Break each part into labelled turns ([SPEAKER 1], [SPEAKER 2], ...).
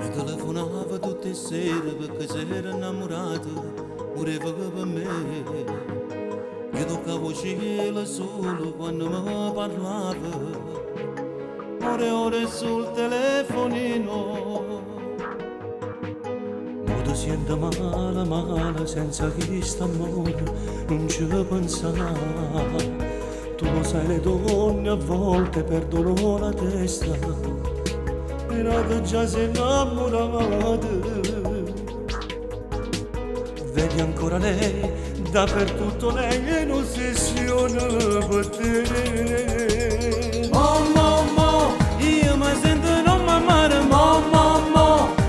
[SPEAKER 1] Mi telefonava tutte le sere perché si era innamorata, voleva per me. Io toccavo cielo solo quando mi parlava, ore e ore sul telefonino. Mo ti sento male, male, senza chi sta amore, non ci pensare. Tu lo sai, le donne a volte perdono la testa, però che già sei innamorata. Vedi ancora lei, dappertutto lei è un'ossessione per te. Mo, io mi sento non mi amare, mo,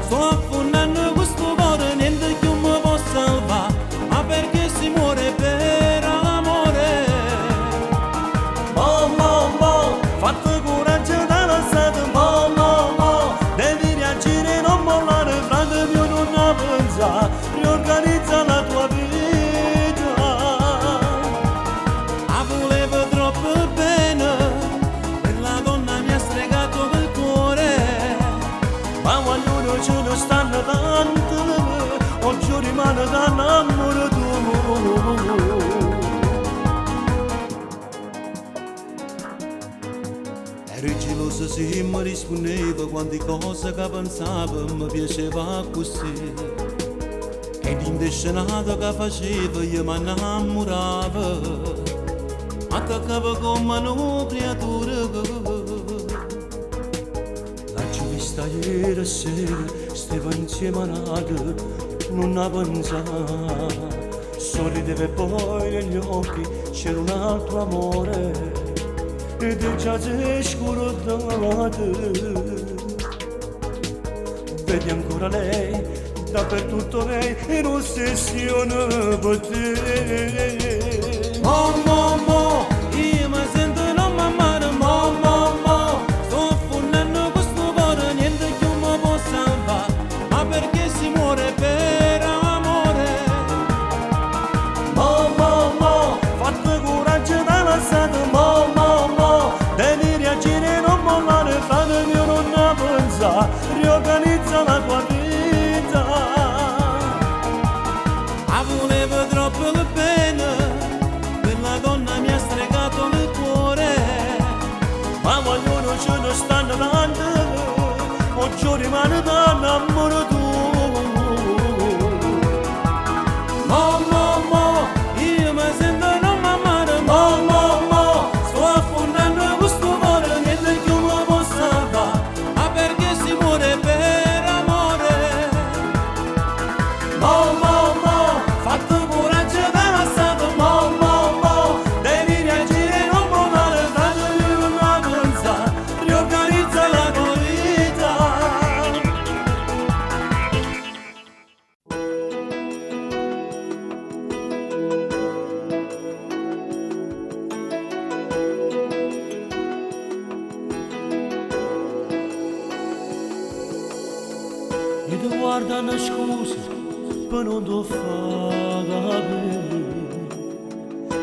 [SPEAKER 1] sto affondando questo cuore, niente più mi può salvare, ma perché si muore per amore. Mo, fatto coraggio da lasciare, mo, devi reagire, non mollare, frate mio non ne pensare, riorganizza la tua vita. La volevo troppo bene, quella donna mi ha stregato il cuore, ma ognuno ce ne stanno tante, oggi rimane da innamorato. Eri gelosa se mi rispondeva quante cose che pensavo mi piaceva così, e l'indescenato che faceva io mi innamoravo, attaccava come una creatura. L'ho vista ieri sera, stava insieme a Nadia, non ne pensava, sorrideva e poi negli occhi c'era un altro amore, ed è già si scordata. Vedi ancora lei, dappertutto lei è un'ossessione per te. Mo, io mi sento non mi amare, mo, sto affondando questo cuore, niente più mi può salvare, ma perché si muore per amore. Mo, fatto coraggio da lasciare, mo, devi reagire, non mollare, frate mio non ne pensare, riorganizza la tua vita. La volevo troppo bene, quella donna mi ha stregato il cuore, ma ognuno ce ne stanno tante, oggi rimane da innamorato. Mo, io mi sento non mi amare, mo, sto affondando questo cuore, niente più mi può salvare, ma perché si muore per amore. Mo, fatto coraggio da lasciare, mo, devi reagire, non mollare, frate non ne pensare, riorganizza la tua vita. E ti guardano scusa per non ti far capire,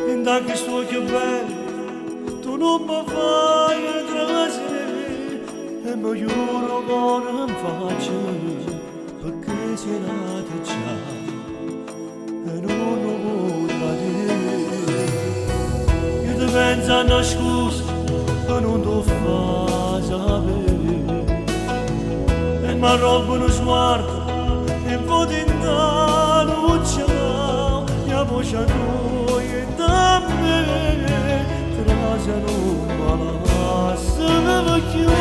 [SPEAKER 1] e da che sto più bello tu non mi fai trasire, e mi giuro che non faccio perché sei nata già e non lo potrà dire. Io ti penso a una scusa per non ti far sapere, e mi arrobo uno sguardo e vado in da luce, la voce tua e da me trasano un malasso mi chiudo.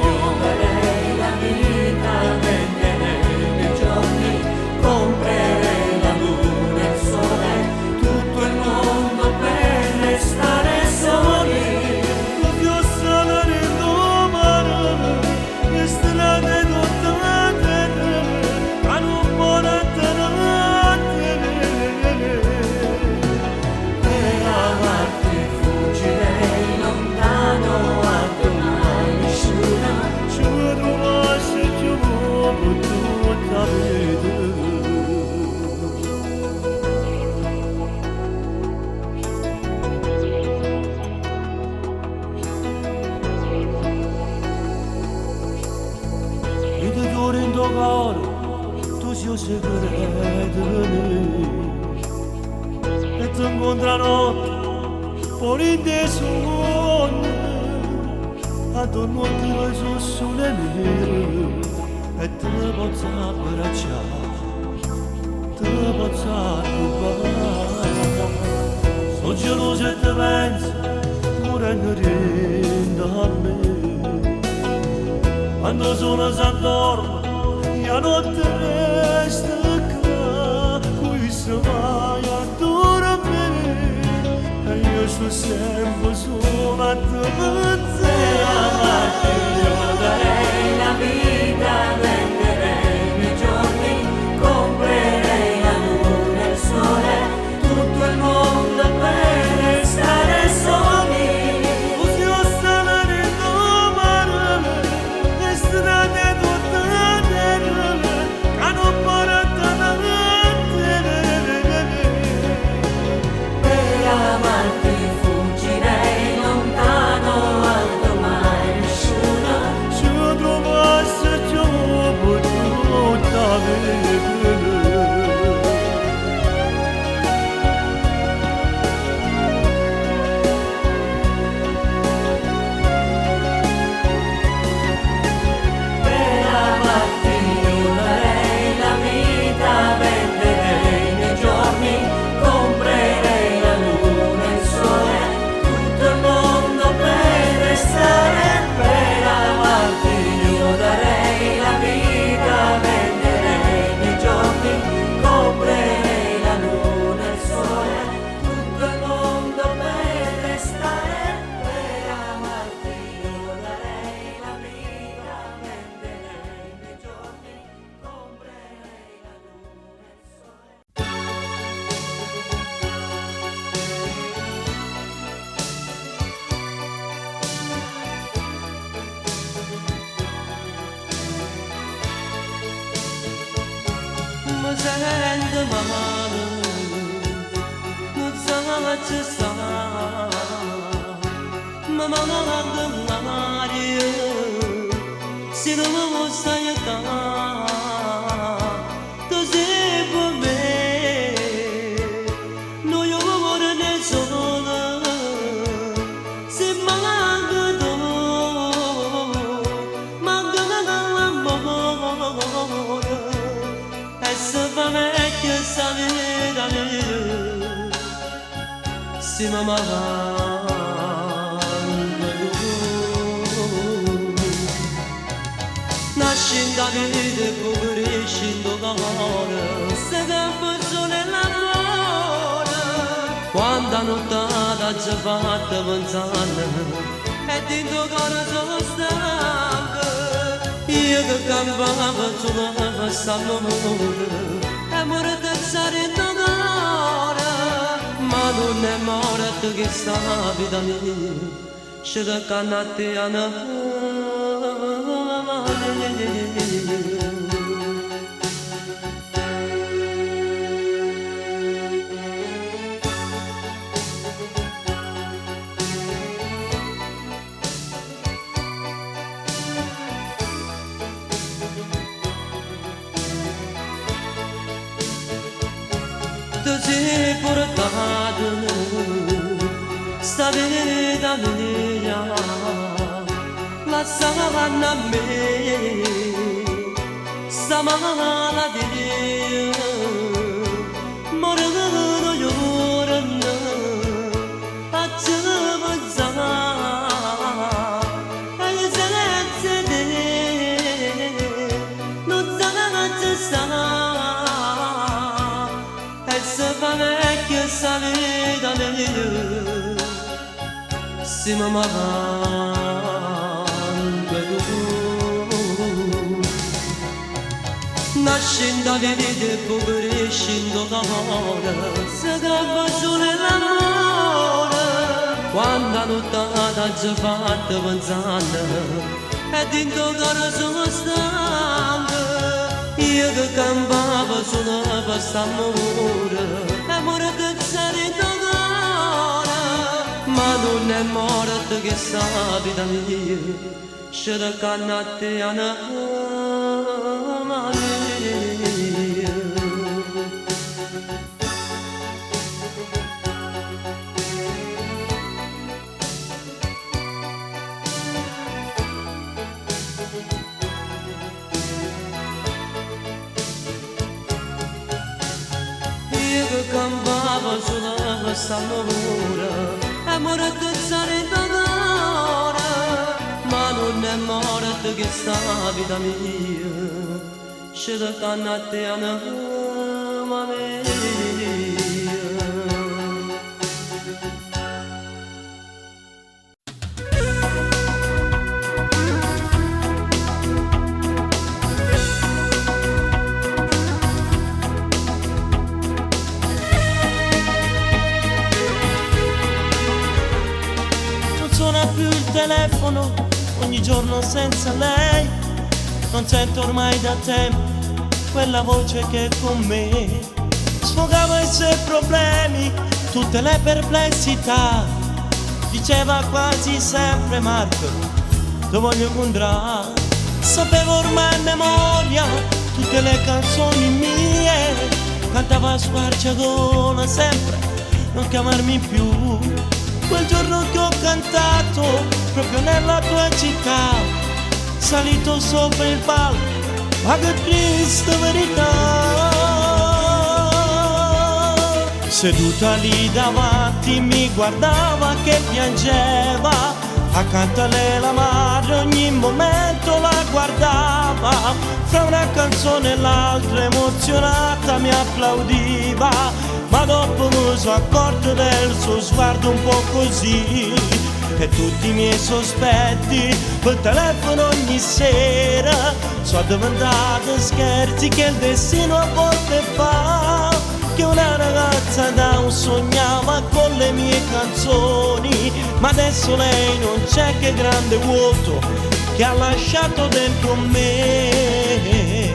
[SPEAKER 2] Io la vita, venderei i giorni, comprerei la luna e il sole, tutto il mondo per restare soli.
[SPEAKER 1] tuo cuore, tu sia segreto e ti incontra notte, fuori dei sogni, a torno ti su sole nere e te posso abbracciare, te posso rubare. Sono geloso e te penso, morendo a me. Quando sono s'addormo, la notte resta qua, qui si vai a dormire, e io sto sempre solo a te pensare.
[SPEAKER 2] Io darei la vita, venderei i giorni, comprerei la luna e il sole, tutto il mondo per restare soli.
[SPEAKER 1] Così ho stare in domani, le strade tutte nere, che non partono
[SPEAKER 2] Per amarti fuggirei lontano, alto mai nessuno.
[SPEAKER 1] ci trovasse giù tutta vita.
[SPEAKER 2] Per amarti io darei la vita, venderei i miei giorni, comprerei la luna e il sole, tutto il mondo per restare. Per amarti io darei la vita, venderei i miei giorni, comprerei la luna e il sole, tutto il mondo per restare. Per amarti io darei la vita, venderei i miei giorni, comprerei la luna e il sole.
[SPEAKER 3] Ma sento male, non so ci sta, ma manda l'aria, se non mi stai a tu sei per me, non io vorrei ne solo, se manca tu, manca l'amore. E se fa vecchia sta vita mia, si mi manca tu. Nasci da vita e poi cresci in dolore, se che solo l'amore. Quando la nottata ci ha fatto pensare, e dentro cuore sono stanco. Io che campavo solo per quest'amore, amore da stare in cuore, ma non è morto che sta vita mia, c'è da canate a tu sei portato sta vita mia, la savana a me, sta malattia, morendo llorando, a te pensare, e senza te, non sa sta. Se fa vecchia sta vita mia, si mi manca tu. Nasci da vita e poi cresci in dolore, se che fa solo l'amore. Quando la nottata ci ha fatto pensare, e dentro cuore sono stanco. Io che campavo solo per quest'amore, amore che c'era in cuore, ma non è morto che sta vita mia, c'è da cannate a sta l'ora, amore che sarà in cuore, ma non è morte che sta vita mia, c'è da canna a te anima mia.
[SPEAKER 1] Più il telefono, ogni giorno senza lei, non sento ormai da tempo quella voce che con me sfogava i suoi problemi, tutte le perplessità, diceva quasi sempre Marco, lo voglio incontrare, sapevo ormai a memoria tutte le canzoni mie, cantava a squarciagola sempre, non chiamarmi più. Quel giorno che ho cantato proprio nella tua città, salito sopra il palco, ma che triste verità. Seduta lì davanti mi guardava che piangeva, accanto a lei la madre ogni momento la guardava, fra una canzone e l'altra emozionata mi applaudiva. Ma dopo mi sono accorto del suo sguardo un po' così, e tutti i miei sospetti per telefono ogni sera sono diventati scherzi che il destino a volte fa, che una ragazza da un sognava con le mie canzoni, ma adesso lei non c'è, che grande vuoto che ha lasciato dentro me.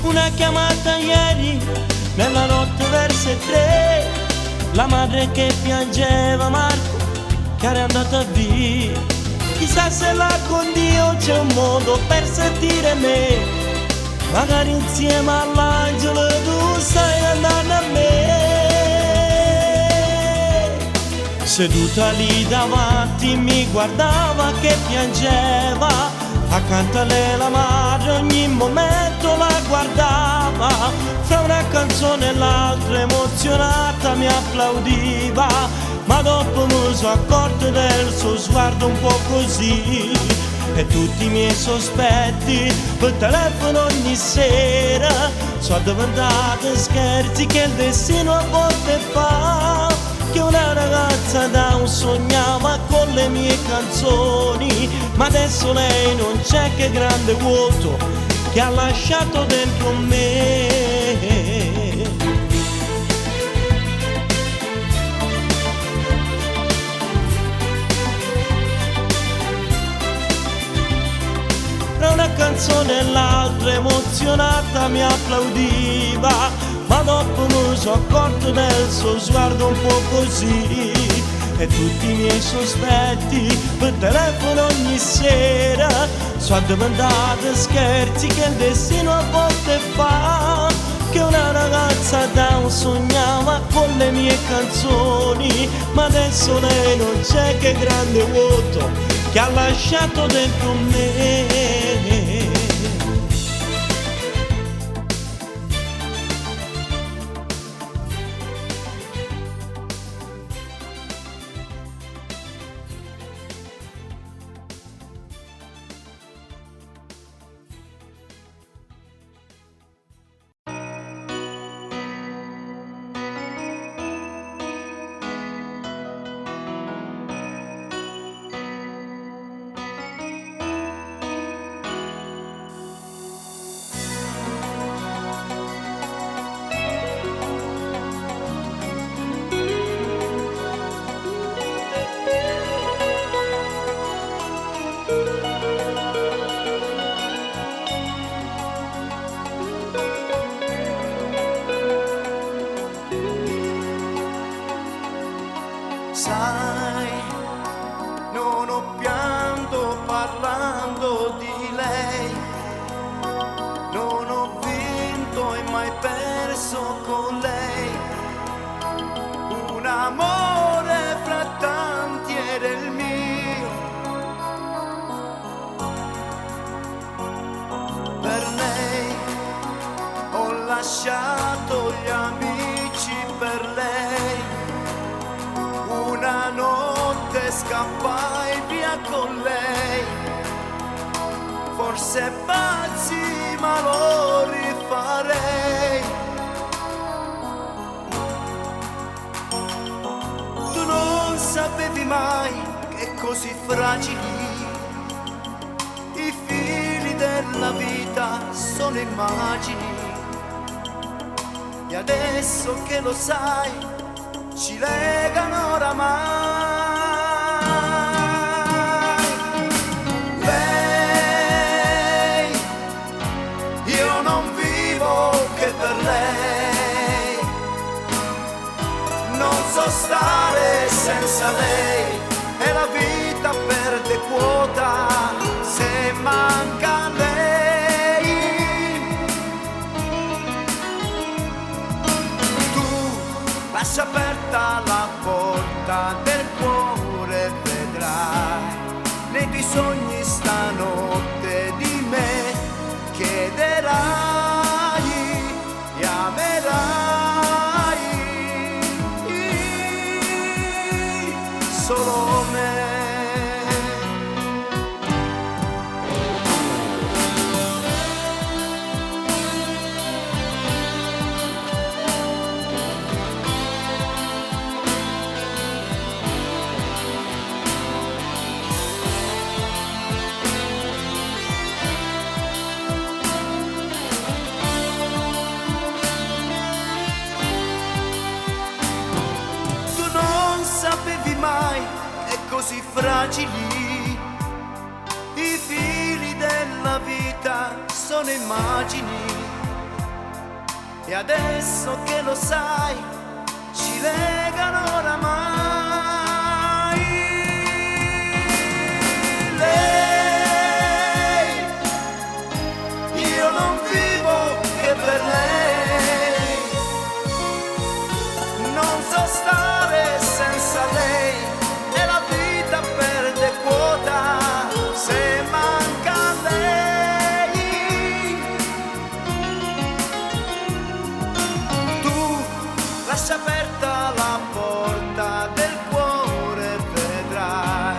[SPEAKER 1] Una chiamata ieri nella notte verso 3, la madre che piangeva Marco che era andata via, chissà se là con Dio c'è un modo per sentire me, magari insieme all'angelo tu stai andando a me. Seduta lì davanti mi guardava che piangeva, accanto a lei la madre ogni momento la guardava, fra una canzone e l'altra emozionata mi applaudiva, ma dopo mi sono accorto del suo sguardo un po' così, e tutti i miei sospetti per telefono ogni sera sono diventati scherzi che il destino a volte fa, che una ragazza da un sognava con le mie canzoni, ma adesso lei non c'è, che grande vuoto che ha lasciato dentro me. Tra una canzone e l'altra emozionata mi applaudiva, ma dopo mi sono accorto del suo sguardo un po' così, e tutti i miei sospetti per telefono ogni sera sono diventati scherzi che il destino a volte fa, che una ragazza da un sognava con le mie canzoni, ma adesso lei non c'è, che grande vuoto che ha lasciato dentro me.
[SPEAKER 2] Sai, non ho pianto parlando di lei, non ho vinto e mai perso con lei, un amore fra tanti era il mio, per lei ho lasciato gli amici, per lei
[SPEAKER 4] e scappai via con lei. Forse pazzi ma lo rifarei. Tu non sapevi mai che così fragili i fili della vita sono immagini. E adesso che lo sai ci legano oramai. Lei, io non vivo che per lei, non so stare senza lei, e la vita perde quota se manca lei. Tu lascia aperta la porta del cuore, vedrai nei tuoi sogni stanotte di me chiederai e amerai solo me. Mai è così fragili i fili della vita sono immagini, e adesso che lo sai ci legano oramai. Lei, io non vivo che per lei, non so stare senza lei, e la vita perde quota se manca lei. Tu lascia aperta la porta del cuore, vedrai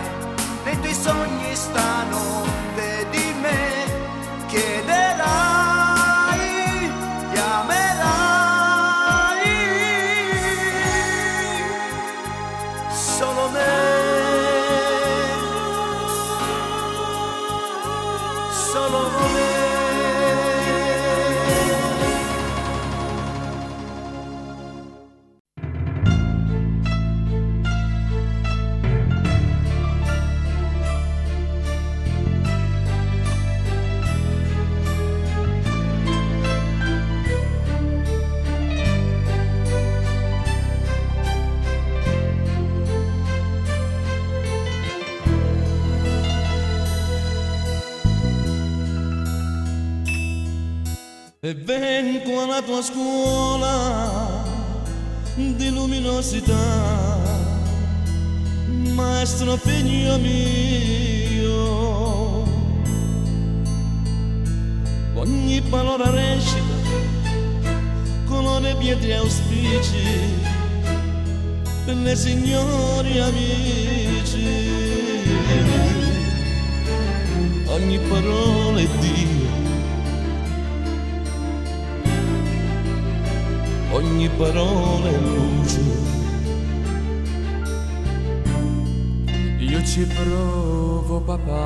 [SPEAKER 4] nei tuoi sogni stanotte di me chiederai e amerai solo me, solo me.
[SPEAKER 1] E vengo alla tua scuola di luminosità, maestro figlio mio. Ogni parola recita colore, pietre e auspici per le signori amici. Ogni parola è Dio, ogni parola è luce.
[SPEAKER 5] Io ci provo, papà,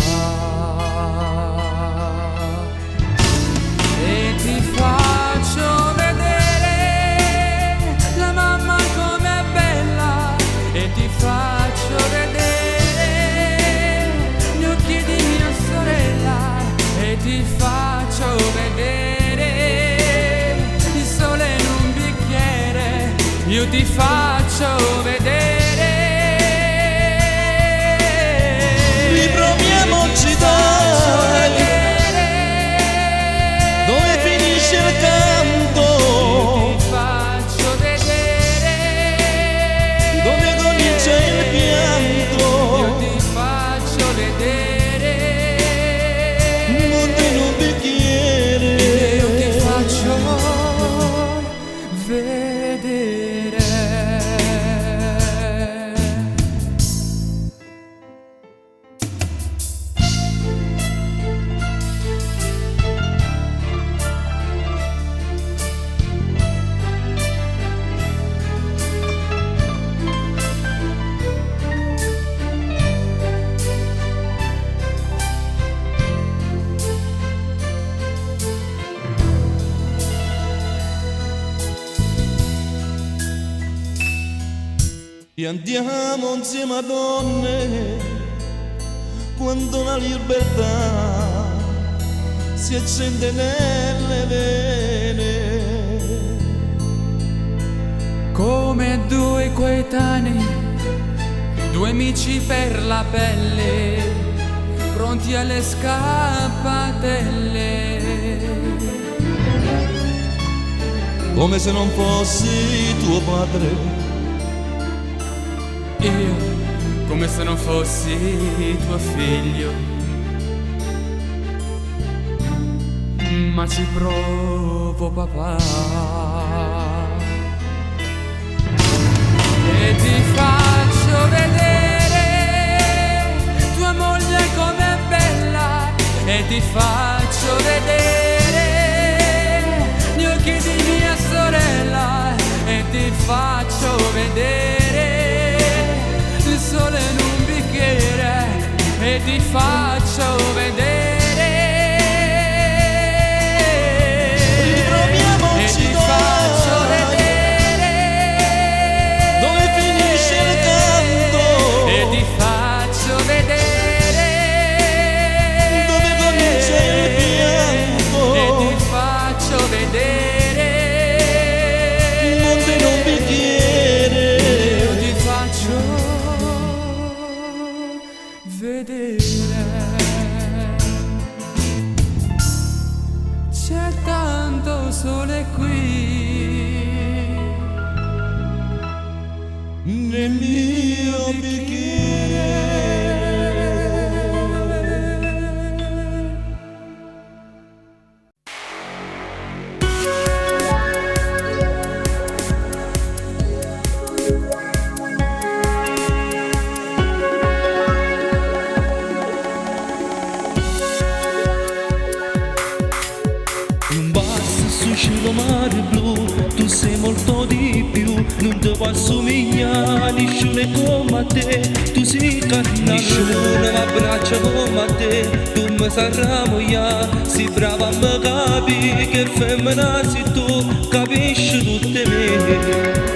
[SPEAKER 5] e ti faccio vedere la mamma com'è bella, e ti faccio vedere gli occhi di mia sorella, e ti faccio vedere il sole in un bicchiere, io ti faccio vedere.
[SPEAKER 1] Riproviamoci dai, dove finisce il canto,
[SPEAKER 5] Ti faccio vedere
[SPEAKER 1] dove comincia il pianto.
[SPEAKER 5] io ti faccio vedere
[SPEAKER 1] Monte in un bicchiere,
[SPEAKER 5] io ti faccio vedere.
[SPEAKER 6] E andiamo insieme a donne quando la libertà si accende nelle vene.
[SPEAKER 5] Come due coetanei, due amici per la pelle, pronti alle scappatelle.
[SPEAKER 6] Come se non fossi tuo padre,
[SPEAKER 5] Io, come se non fossi tuo figlio, ma ci provo papà. E ti faccio vedere tua moglie com'è bella, e ti faccio vedere gli occhi di mia sorella, e ti faccio vedere il sole in un bicchiere, e ti faccio vedere, e ti faccio vedere
[SPEAKER 6] dove finisce il canto,
[SPEAKER 5] e ti faccio vedere
[SPEAKER 6] dove comincia il pianto,
[SPEAKER 5] e ti faccio vedere
[SPEAKER 6] monte in un bicchiere.
[SPEAKER 5] io ti faccio vedere. C'è tanto sole qui
[SPEAKER 6] Nel mio bicchiere.
[SPEAKER 1] Non basta sul cielo mare blu, tu sei molto di più. Non ti può assomigliare nessuno come te, tu sei carnale. Nessuno mi abbraccia come te, tu mi sarà moglie. Sei brava a me capire che femmina sei tu, capisci tutte me.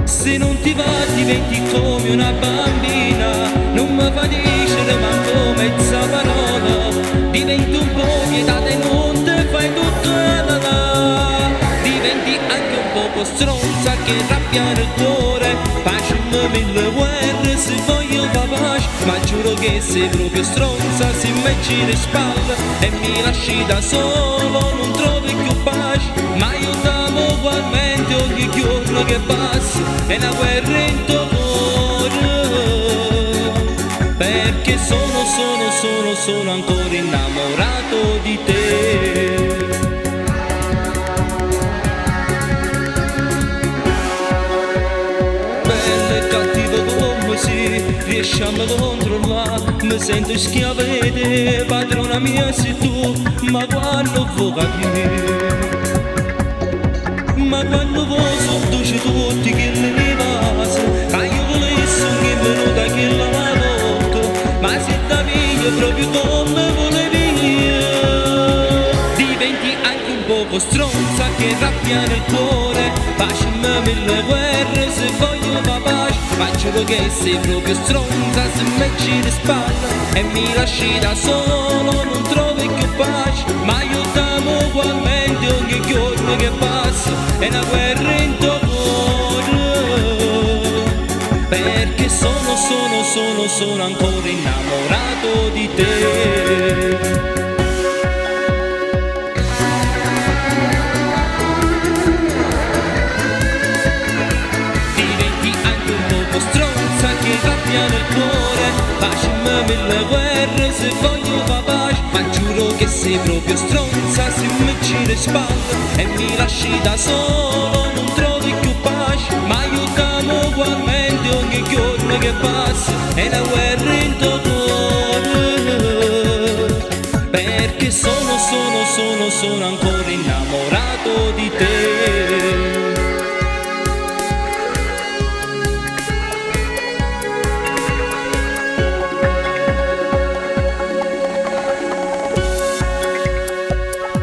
[SPEAKER 1] Se non ti va diventi come una bambina, non mi fa dicere manco mezza parola, diventi un po' pietata e non te fai tutta la la. Diventi anche un poco stronza che rabbia nel cuore, facciami mille guerre se voglio fa pace, ma giuro che sei proprio stronza se mi giri spalle e mi lasci da solo, non trovi più pace, ma io t'amo ugualmente ogni giorno che passa, è una guerra in tuo cuore, perché sono ancora innamorato di te. Bello e cattivo come si riesci a me controllare, mi sento schiava di te, padrona mia sei tu, ma quando vuoi capire, ma quando vuoi sottoci tutti che le vasi, ma io volessi ogni minuta che la notte, ma se da via proprio come volevi, diventi anche un poco stronza che rabbia nel cuore, facciami mille guerre se voglio fa pace, ma giuro che sei proprio stronza se mi giri spalle e mi lasci da solo, non trovi più pace, ma io t'amo ugualmente ogni giorno che passa, è una guerra in tuo cuore, perché sono ancora innamorato di te. Diventi anche un poco stronza che rabbia nel cuore, facciami mille guerre se voglio fa pace, ma giuro che sei proprio stronza se mi giri spalle e mi lasci da solo, non trovi più pace, ma io t'amo ugualmente ogni giorno che passa, è una guerra in tuo cuore, perché sono ancora innamorato di te.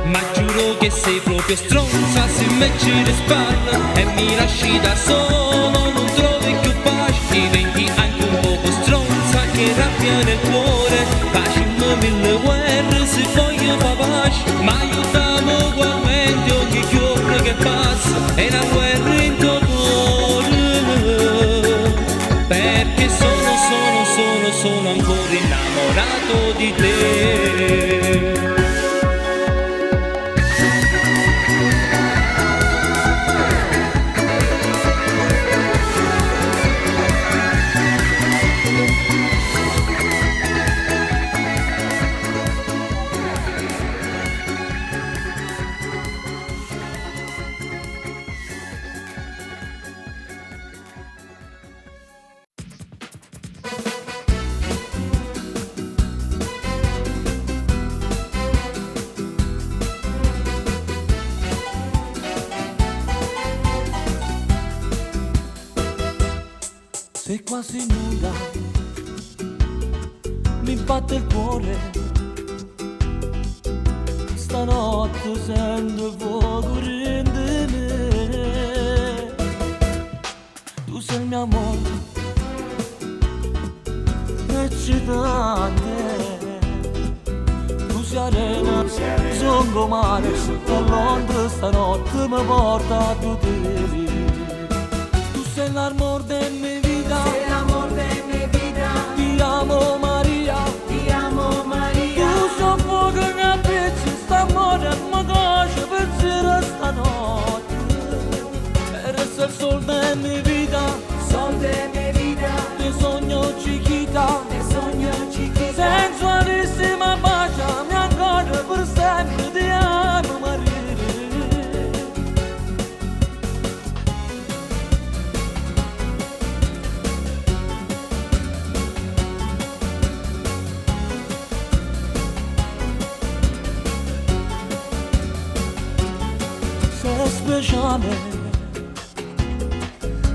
[SPEAKER 1] Ma giuro che
[SPEAKER 3] che sei proprio stronza, se me ci risparmia e mi lasci da solo, non trovi più pace, diventi anche un poco stronza che rabbia nel cuore, facciamo mille guerre se voglio fa pace, ma aiutiamo ugualmente ogni giorno che passa, è una guerra in tuo cuore, perché sono ancora innamorato di te.
[SPEAKER 1] Sei quasi nuda, mi batte il cuore, stanotte sento il fuoco rende me. Tu sei il mio amore, eccitante, tu sei arena, sono mare, da Londra stanotte mi porta a te. Tu sei l'amor della mia vita,
[SPEAKER 2] Sei l'amor de mi vida,
[SPEAKER 1] ti amo Maria,
[SPEAKER 2] ti amo Maria.
[SPEAKER 1] tu sei fuoco che pezzi, st'amore mi conosce per sera stanotte. Eres il sol della mia vita,
[SPEAKER 2] Sol de mi vida,
[SPEAKER 1] ti sogno chiquita,
[SPEAKER 2] te sogno chiquita.
[SPEAKER 1] sensualissima baciami ancora per sempre, ti amo Maria. Sei speciale,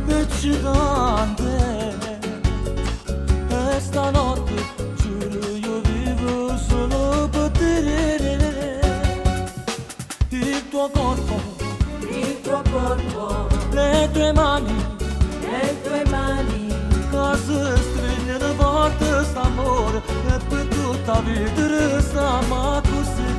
[SPEAKER 1] eccitante, e stanotte giuro io vivo solo per te. Il tuo corpo,
[SPEAKER 2] Il tuo corpo,
[SPEAKER 1] le tue mani,
[SPEAKER 2] le tue mani,
[SPEAKER 1] che stringono forte st'amore e per tutta vita restiamo così.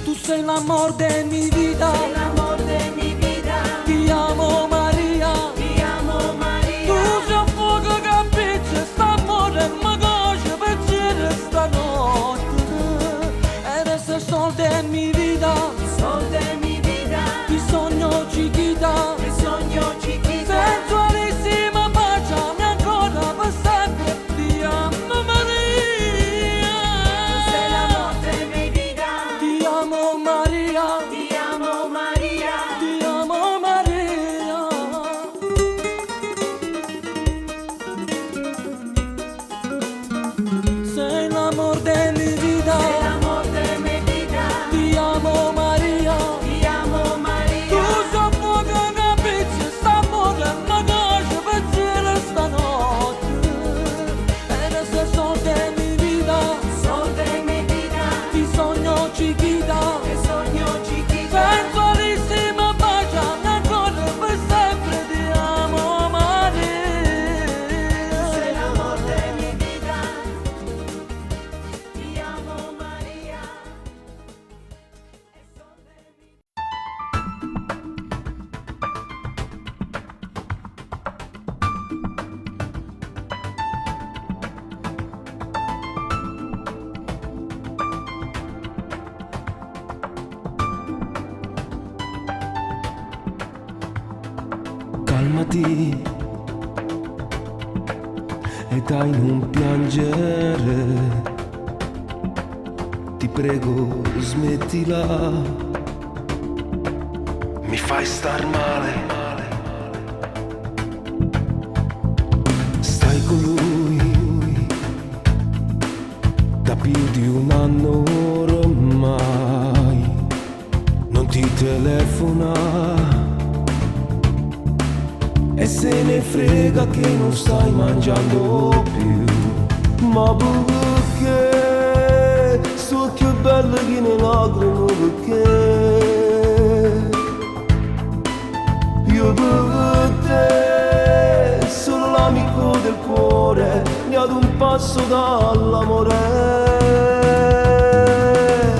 [SPEAKER 1] Tu sei l'amor della mia vita,
[SPEAKER 2] sei l'amor de mi vida,
[SPEAKER 1] ti amo Maria.
[SPEAKER 2] ti amo Maria.
[SPEAKER 1] Tu sei un fuoco che piccia, st'amore mi conosce per girare stanotte. Eres il sol della mia vita,
[SPEAKER 2] Sol de mi vida,
[SPEAKER 1] ti sogno chiquita,
[SPEAKER 2] te sogno chiquita.
[SPEAKER 1] sensualissima baciami ancora per sempre, ti amo Maria.
[SPEAKER 2] Sei l'amor de mi vida,
[SPEAKER 1] Ti amo Maria,
[SPEAKER 2] ti amo Maria.
[SPEAKER 1] ti amo Maria. Sei l'amor della mia vita,
[SPEAKER 2] Sei l'amor de mi vida,
[SPEAKER 1] ti amo Maria.
[SPEAKER 2] ti amo
[SPEAKER 1] Tu
[SPEAKER 2] Maria.
[SPEAKER 1] sei fuoco che pizza, st'amore mi conosce per girare stanotte. Eres il sol della mia vita,
[SPEAKER 2] Sol de mi vida,
[SPEAKER 1] ti sogno chiquita,
[SPEAKER 2] te sogno chiquita.
[SPEAKER 1] sensualissima baciami ancora per sempre, ti amo Maria.
[SPEAKER 2] Sei l'amor de mi vida, ti amo Maria.
[SPEAKER 6] Calmati e dai non piangere, ti prego smettila, mi fai star male. Stai con lui da più di un anno ormai, non ti telefona e se ne frega che non stai mangiando più. Ma perché? So che bella che ne lacrime, perché? io per te, solo l'amico del cuore, ne ad un passo dall'amore.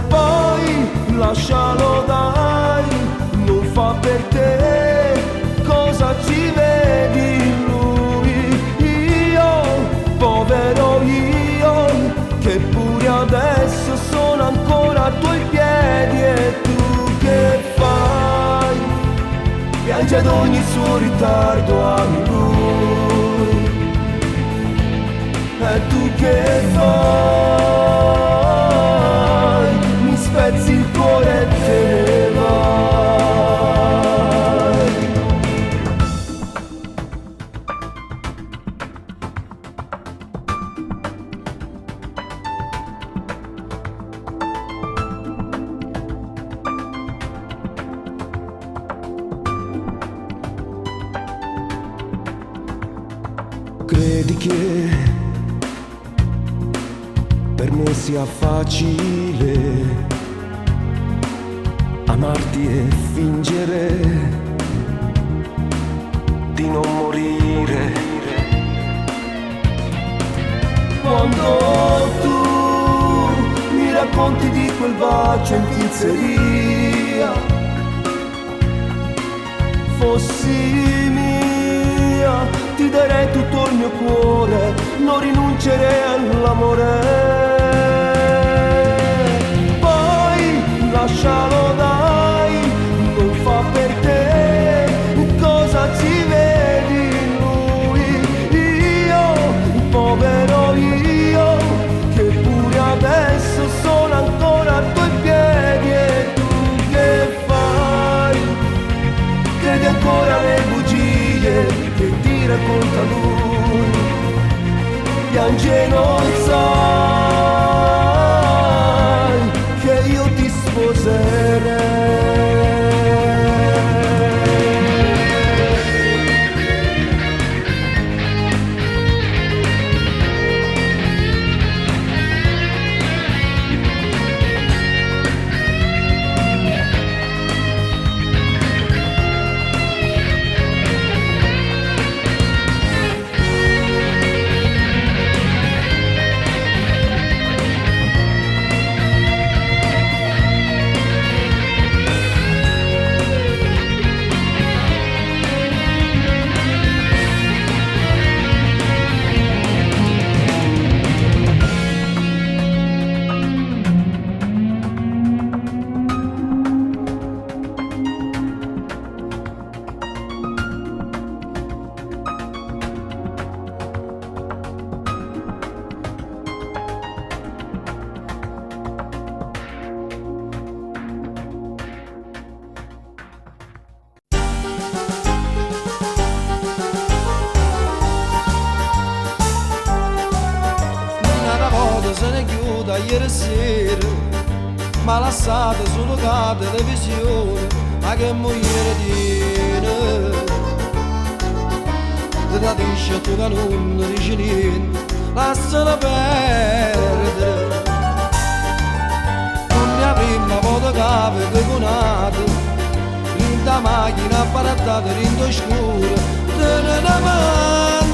[SPEAKER 6] Poi lascialo dai, non fa per te, cosa ci vedi in lui? Io, povero io, che pure adesso sono ancora a tuoi piedi, e tu che fai? Piange ad ogni suo ritardo, ami lui. E tu che fai? Mi spezzi il cuore e te ne vai. Credi che per me sia facile amarti e fingere di non morire, quando tu mi racconti di quel bacio in pizzeria? Fossi mia, ti darei tutto il mio cuore, non rinuncerei all'amore. Poi lascialo dai, non fa per te, cosa ci vedi in lui? Io, povero io, che pure adesso sono ancora a tuoi piedi, e tu che fai? Credi ancora alle bugie che ti racconta lui? Piange e non sai che io ti sposerei.
[SPEAKER 7] Se ne chiude ieri sera, ma lasciate solo la televisione, ma che moglie tiene? Ti tradisce tu che non dici niente, lasciala perdere. Non ne avremmo avuto capo che conato, in da macchina apparattata in scuro, te ne davanti.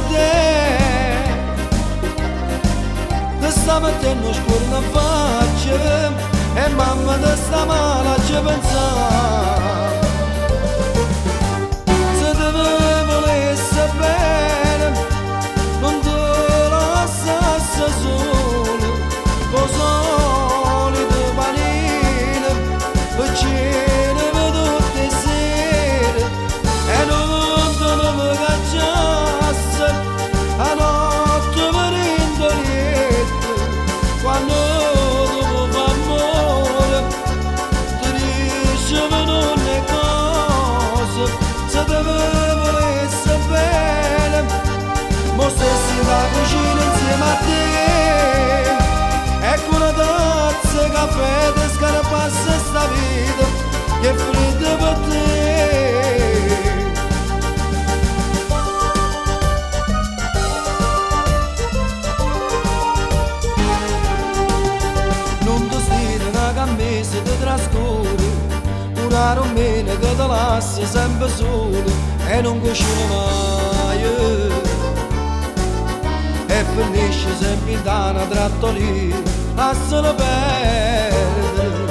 [SPEAKER 7] Stamattina scorna faccia e mamma te sta male ci pensare. Se te volesse bene non te lasciasse solo, con solite panine e cene per tutte le sere, e non te ne cacciasse a notte per indolietto. Quando dopo fa amore ti ricevono le cose, se te volesse bene mo stessi da cucina insieme a te, ecco una tazza di caffè ti scarpassa sta vita che è fredda per te. Mese ti trascorre, una romena che ti lascia sempre solo, e non cucina mai e finisce sempre in una trattoria a se la perde.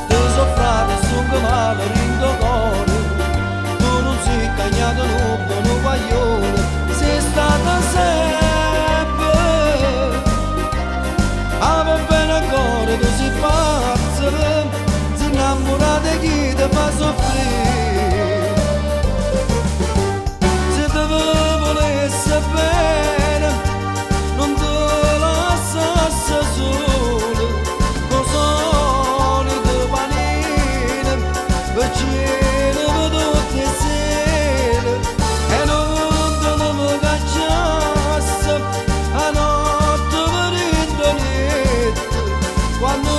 [SPEAKER 7] Ti soffrate sto male rindo cuore, tu non sei cagnato un guaglione, sei stata sempre va bene ancora, tu sei pazza, sei innamorata di chi ti fa soffrire. Se ti volesse bene non ti lasciasse solo, con solito panino vicino per tutte le sere, e non te ne cacciasse a notte per il donetto. Quando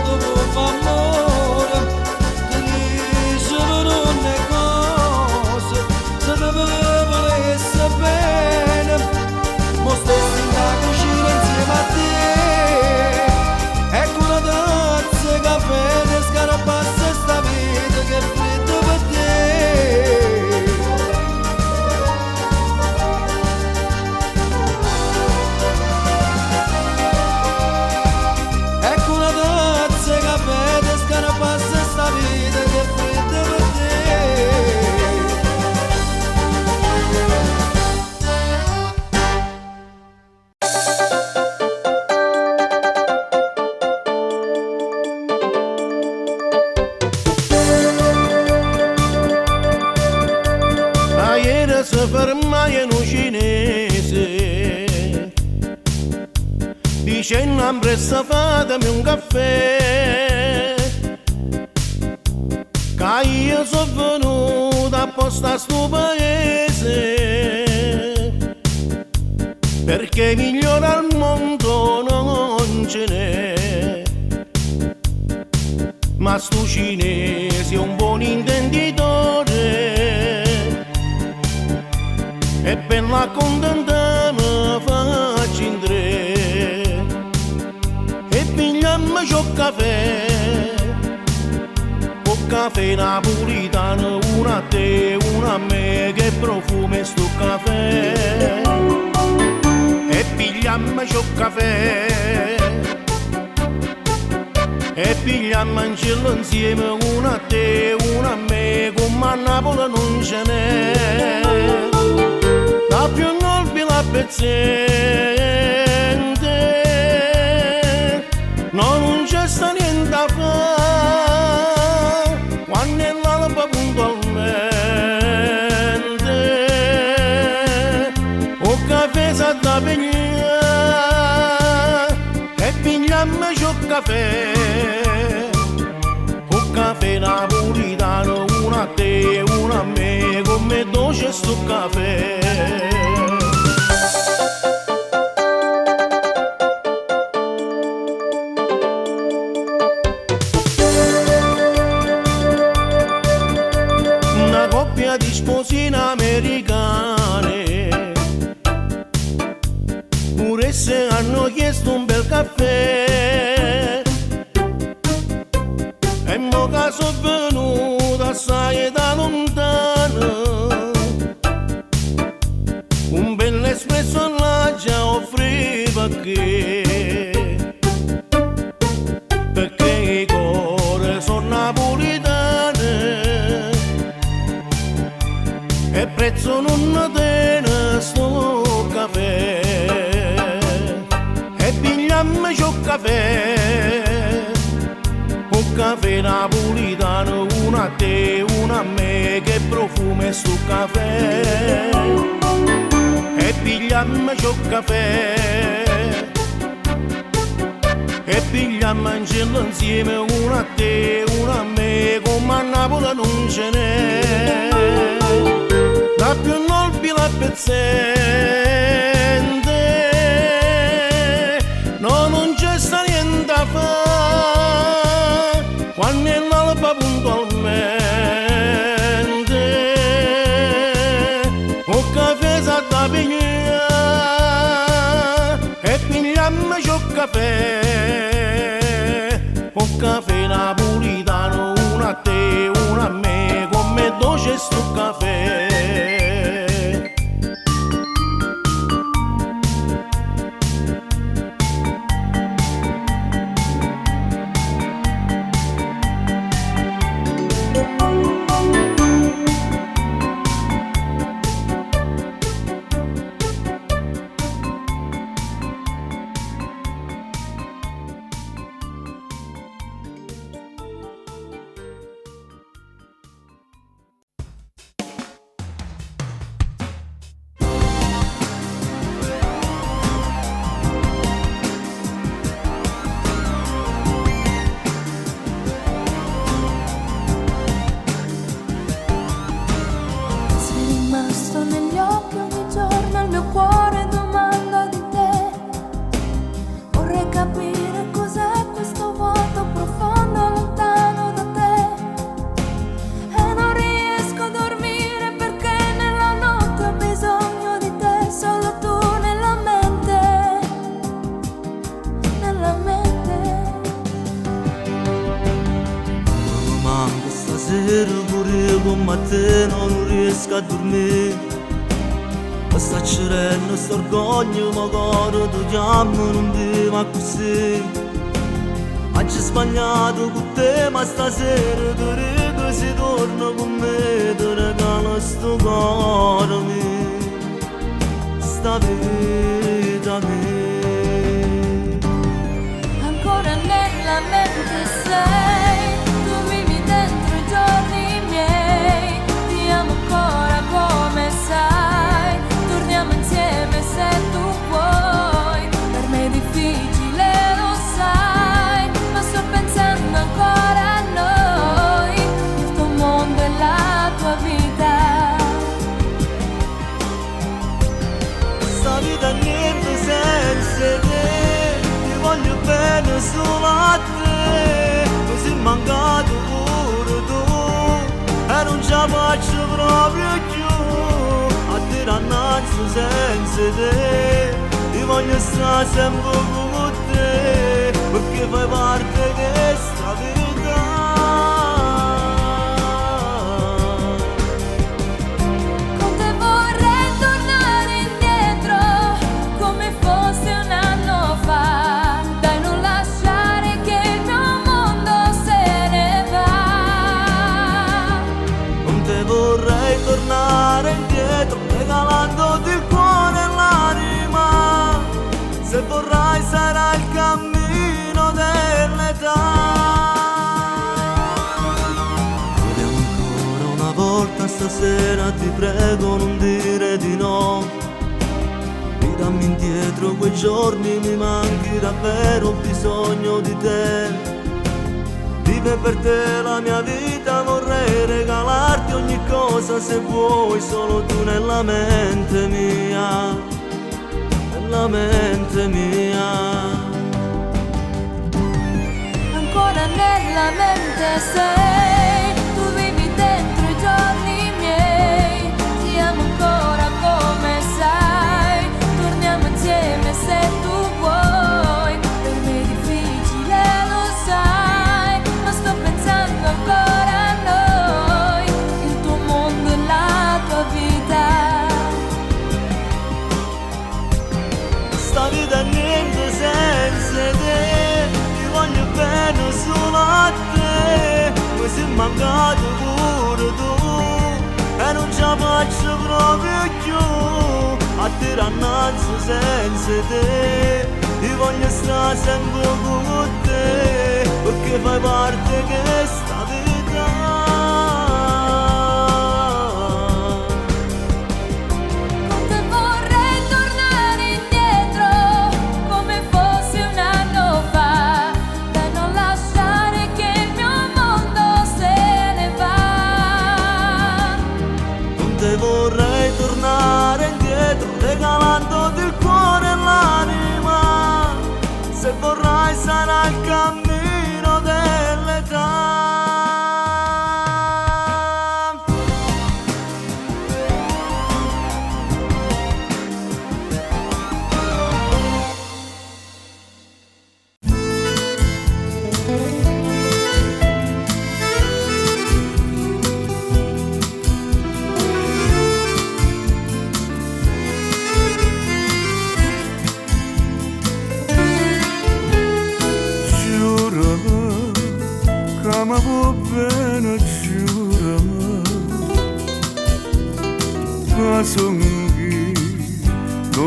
[SPEAKER 7] tu fa amore ti dice per ogni cosa, se ti volesse bene mo sto in la cucina insieme a te, ecco una tazza di caffè e scarabassa sta vita che è fredda per te. Ecco una tazza di caffè e scarabassa sta vita che è fredda per te.
[SPEAKER 1] Ieri si ferma in un cinese dicendo ambressa fatemi un caffè, che io sono venuto apposta a sto paese perché migliore al mondo non ce n'è, ma sto cinese è un buon intenditore e per la contenta mi faccio in tre e pigliammi ciò caffè, un caffè napolitano, una a te, una a me, che profumo è sto caffè, e pigliammi ciò caffè e pigliammi in cielo insieme, una a te, una a me, come a Napoli non ce n'è. La più nobile pezzente, no, non c'è sta niente da fare quando è l'alba puntualmente, o caffè sa da pigliare e pigliammi ciò caffè, o caffè napolitano, una a te, una a me, come dolce sto caffè. Una coppia di sposine americane pure se hanno chiesto un bel caffè, e mo che sono venuta assai da lontano, un bel espresso là già offriva perché i cuori sono napolitane e prezzo non tiene sto caffè, e pigliammi ciò caffè, un caffè napolitano, una a te, una a me, che profumo è sto caffè, e pigliammi ciò caffè, e pigliammi in cielo insieme, una a te, una a me, come a Napoli non ce n'è. La più nobile pezzente, no, non c'è sta niente da fare quando è l'alba puntualmente, o caffè sa da pigliare e pigliammi ciò caffè, un caffè napolitano, una a te, una a me, come c'è sto caffè.
[SPEAKER 2] Non riesco a dormire, questa cerella, questo orgoglio, ma coro tu chiamo, non ti va così. Oggi sbagliato con te, ma stasera tu rido, si torna con me, ti regalo sto cuore mio, sta vita mia.
[SPEAKER 8] Ancora nella mente sei, tu vivi dentro i giorni miei, ti amo ancora come sai, torniamo insieme se tu vuoi, per me è difficile lo sai, ma sto pensando ancora a noi, il tuo mondo e la tua vita.
[SPEAKER 2] Sta vita niente senza te, ti voglio bene solo a te, mi sei mancato pure tu, e non ce la faccio proprio più, a te rannazzo senza te, ti voglio stare sempre con te, perché fai parte di questa vita.
[SPEAKER 8] Con te vorrei tornare indietro, come fosse un anno fa, dai non lasciare che il mio mondo se ne va.
[SPEAKER 2] Con te vorrei tornare indietro, regalandoti il cuore e l'anima, se vorrai sarà il cammino dell'età. Proviamo ancora una volta stasera, ti prego non dire di no, ridammi indietro quei giorni, mi manchi davvero, ho bisogno di te. Vive per te la mia vita, vorrei regalarti ogni cosa se vuoi, solo tu nella mente mia, nella mente mia.
[SPEAKER 8] Ancora nella mente sei, tu vivi dentro i giorni miei, ti amo ancora come sai, torniamo insieme se tu vuoi, per me è difficile lo sai, ma sto pensando ancora a noi, il tuo mondo e la tua vita.
[SPEAKER 2] Sta vita è niente senza te, ti voglio bene solo a te, mi sei mancato pure tu, e non ce la faccio proprio più, a te rannazzo senza te, ti voglio stare sempre con te, perché fai parte di questa vita.
[SPEAKER 8] Con te vorrei tornare indietro, come fosse un anno fa, dai non lasciare che il mio mondo se ne va.
[SPEAKER 2] Con te vorrei tornare indietro, regalandoti il cuore e l'anima, se vorrai sarà il cammino dell'età.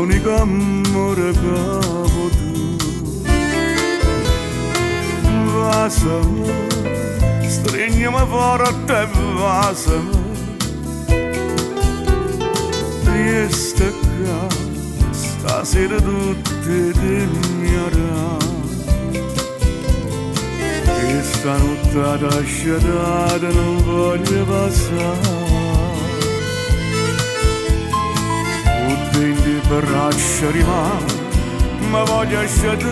[SPEAKER 1] l'unico amore che ho potuto. Vasami, stringiami forte, vasami, riesta qua, stasera tutte t'ignorare. E stanotte asciugata non voglio passare. Quindi per braccia rimane, ma voglio asciugare.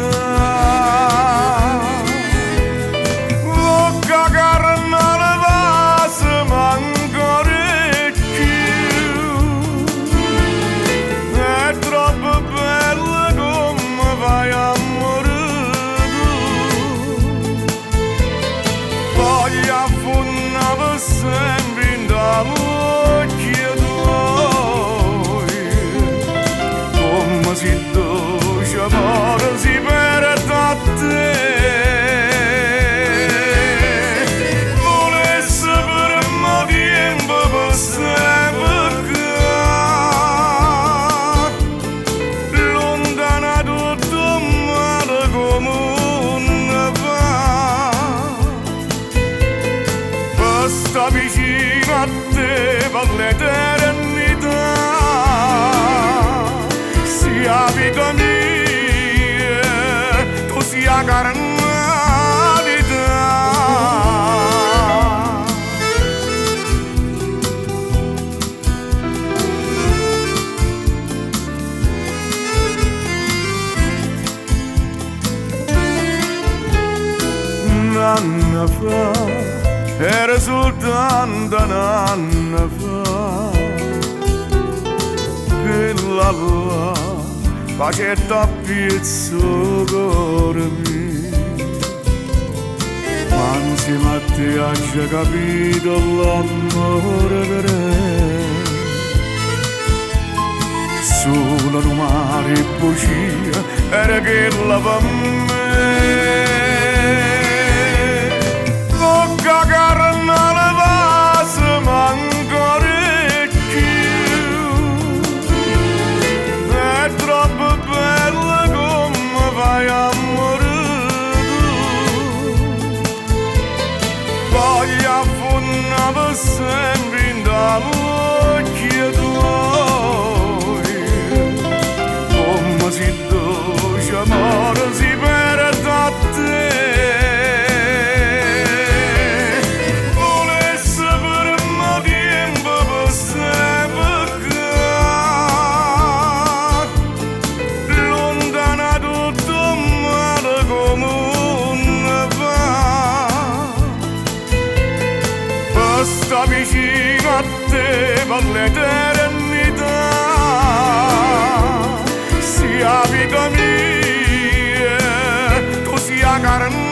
[SPEAKER 1] Bocca carne le vase, ma ancora più. È troppo bella come vai a morire tu. Voglio affondare sempre in dall'occhio tuoi. Come si dolce amore si perde a te. Volesse per me tempo per sempre lontana tutto male come una va. Per sta vicino a te per l'eternità. Sia vita mia, tu sia carnalità. Un anno fa, era soltanto un anno fa, che la facetta pizzo cuore mio. Ma insieme a te hai già capito l'amore vero. Solo un mare e bugia era che la per me. Bocca carne le vase ma ancora più. È troppo bella come vai a morire tu. Voglio affondare sempre in dall'occhio tuoi. Come si dolce amore si perde a te. Volesse per me tempo per sempre lontana tutto male come una va. Per sta vicino a te per l'eternità. Sia vita mia, tu sia carnalità.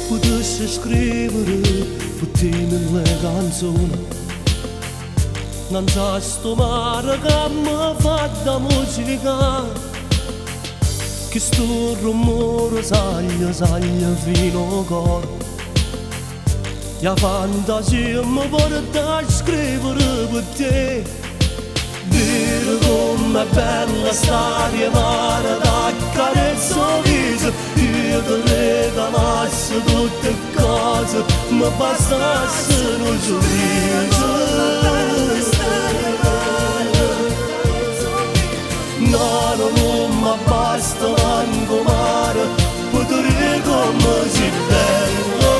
[SPEAKER 6] Potessi scrivere puttine le canzoni, non sa sto mare che mi fa da musica, che sto rumore saglia fino al cuore. La fantasia mi porta a scrivere per te, dire com'è bella stare mare da carezza viso. Io ti regalassi tutte cose, mi bastassero un sorriso. No, non mi basta manco mare, potrei come si bello.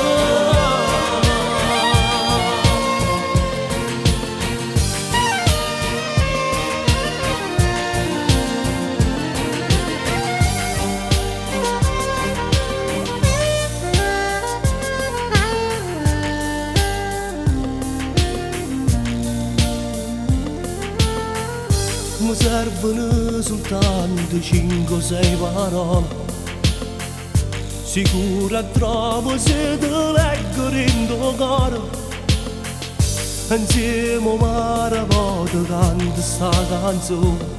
[SPEAKER 1] mi servono soltanto 5 o 6 parole. Sicura trovo se te leggo in tuo cuore. Insieme mare voto canto sta canzone.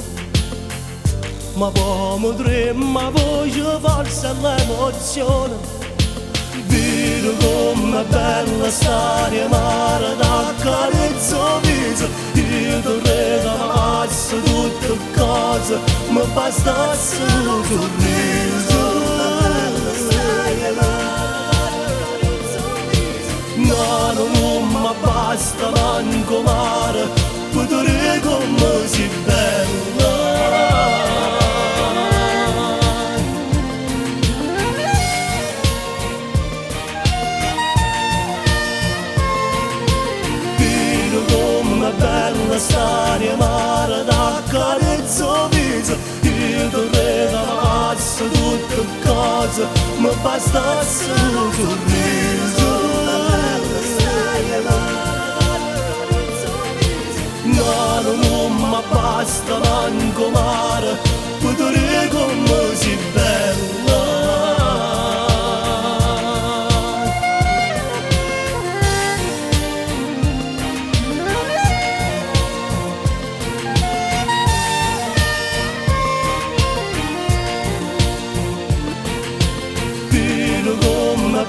[SPEAKER 1] Ma poi mi trema voce forse l'emozione. Vedo com'è bella stare mare d'accarezzo viso. Io ti regalassi tutte cose, mi bastasse un sorriso. No, non mi basta manco mare, vedere come si bella. Bella stare mare d'accarezzo viso. Io ti regalassi tutte cose, mi bastasse un sorriso. No, non mi basta manco mare, vedere come si bella.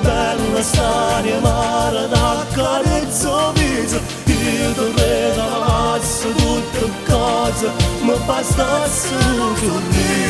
[SPEAKER 1] Bella stare mare d'accarezzo viso. Io ti regalassi tutte cose, mi bastasse un sorriso.